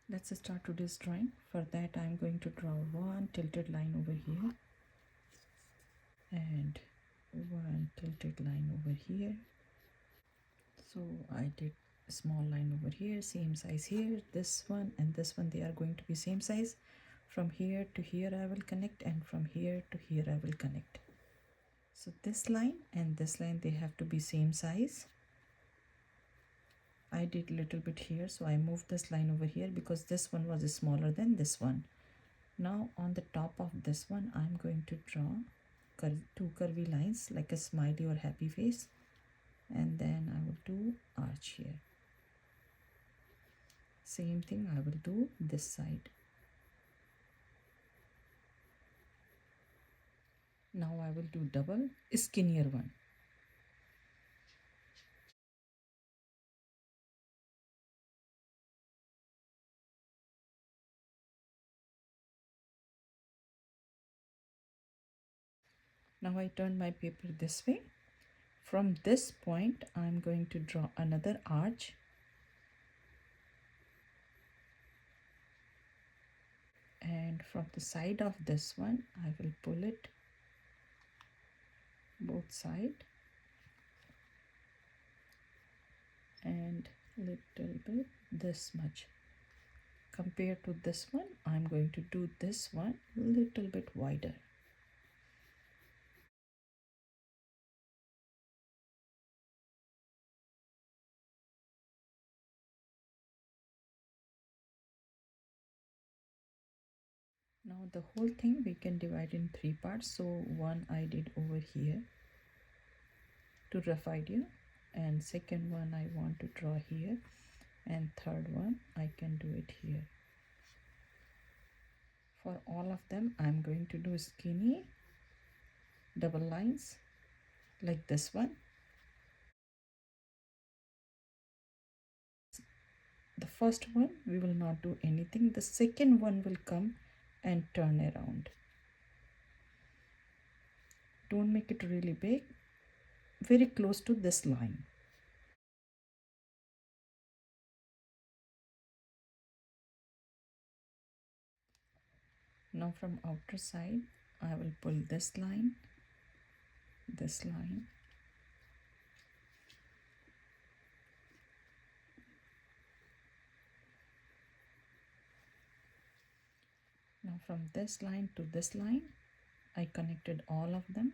Let's start today's drawing. For that I'm going to draw one tilted line over here and one tilted line over here. So I did a small line over here, same size here. This one and this one, they are going to be same size. From here to here I will connect, and from here to here I will connect. So this line and this line, they have to be same size. I did a little bit here, so I moved this line over here because this one was smaller than this one. Now on the top of this one I'm going to draw two curvy lines like a smiley or happy face, and then I will do arch here. Same thing I will do this side. Now I will do double skinnier one. Now I turn my paper this way. From this point I'm going to draw another arch, and from the side of this one I will pull it both side and little bit this much. Compared to this one I'm going to do this one little bit wider. Now the whole thing we can divide in three parts. So one I did over here to rough idea, and second one I want to draw here, and third one I can do it here. For all of them I'm going to do skinny double lines like this one. The first one we will not do anything, the second one will come and turn around. Don't make it really big, very close to this line. Now from outer side I will pull this line, this line, now from this line to this line I connected all of them.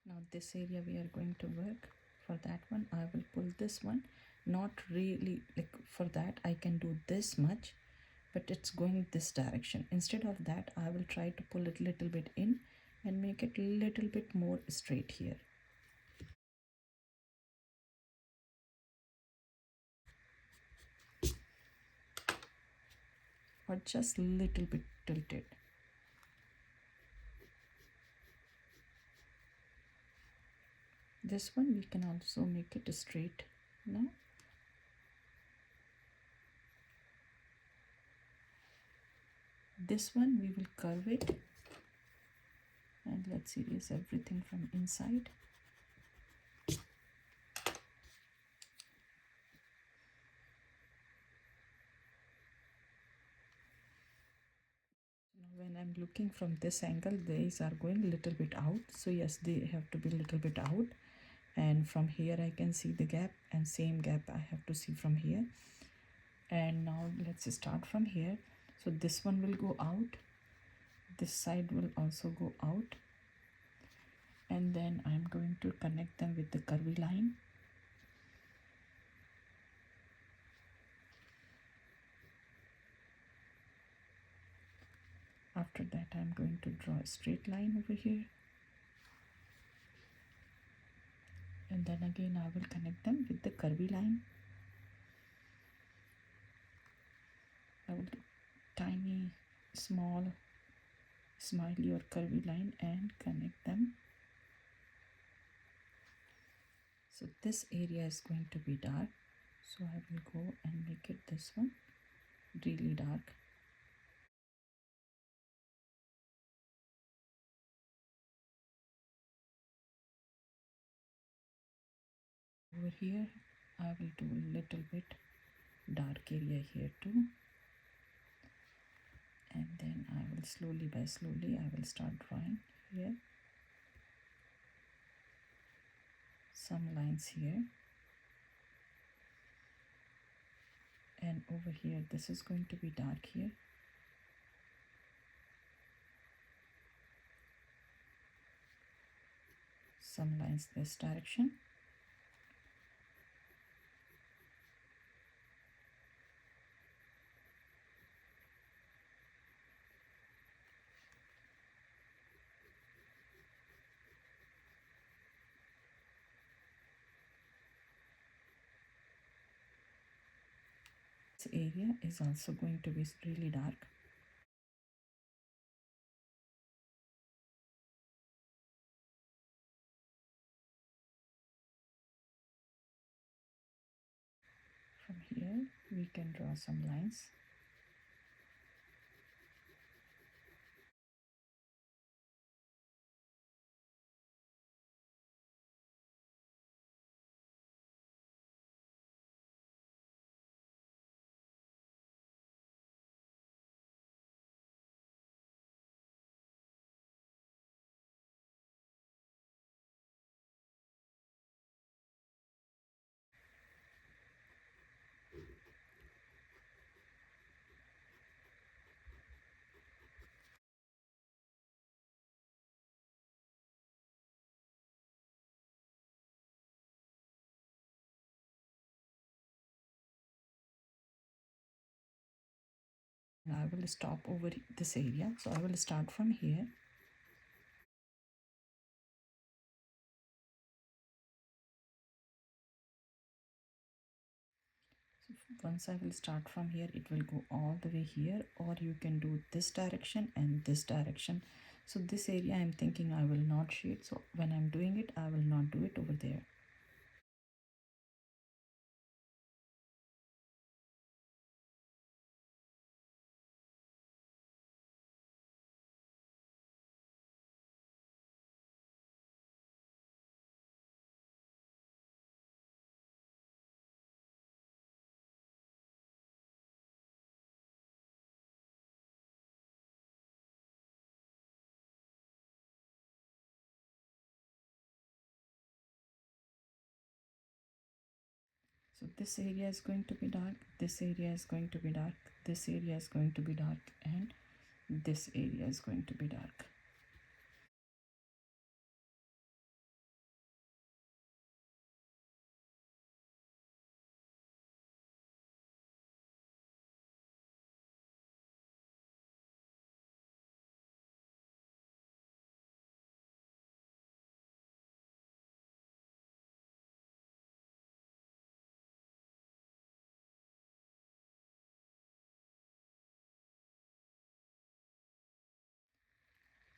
Now this area we are going to work. For that one I will pull this one, not really like for that I can do this much, but it's going this direction. Instead of that I will try to pull it little bit in and make it a little bit more straight here. Or just little bit tilted. This one we can also make it straight now. This one we will curve it, and let's erase everything from inside. When I'm looking from this angle, these are going a little bit out, so yes, they have to be a little bit out. And from here I can see the gap, and same gap I have to see from here. And now let's start from here. So this one will go out, this side will also go out, and then I'm going to connect them with the curvy line. After that I'm going to draw a straight line over here, and then again I will connect them with the curvy line. I will do tiny small smiley or curvy line and connect them. So this area is going to be dark, so I will go and make it this one really dark. over here I will do a little bit dark area here too, and then I will slowly by slowly I will start drawing here some lines here, and over here this is going to be dark here, some lines this direction, this area is also going to be really dark. From here we can draw some lines. I will stop over this area, so I will start from here. So once I will start from here, it will go all the way here, or you can do this direction and this direction. So this area I'm thinking I will not shade, so when I'm doing it I will not do it over there. So this area is going to be dark, this area is going to be dark, this area is going to be dark, and this area is going to be dark.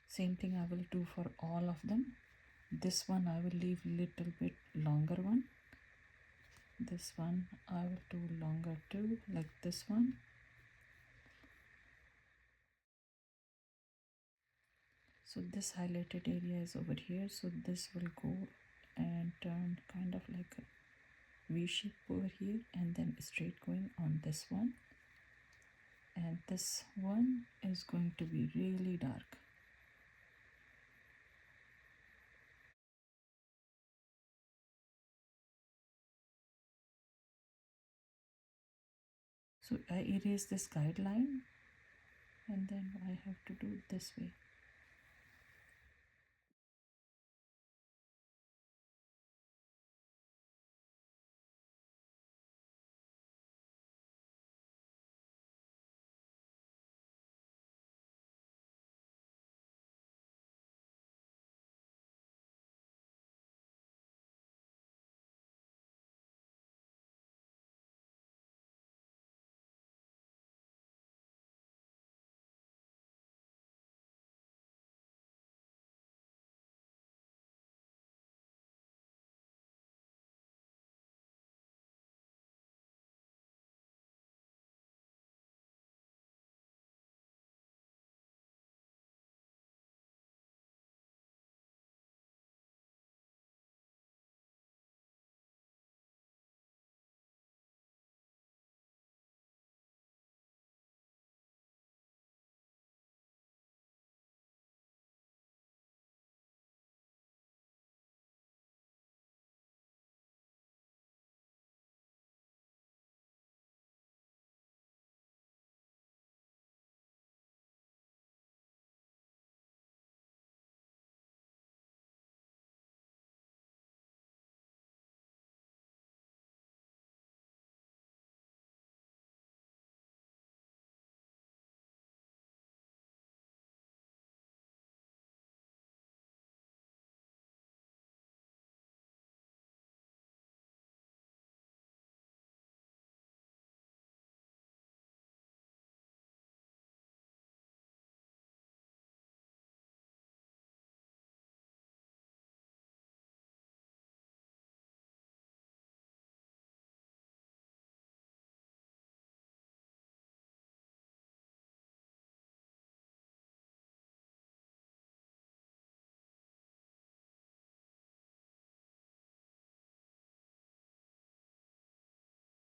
Same thing I will do for all of them. This one I will leave little bit longer one. This one I will do longer too, like this one. So this highlighted area is over here, so this will go and turn kind of like a V shape over here, and then straight going on this one, and this one is going to be really dark. So I erase this guideline, and then I have to do it this way.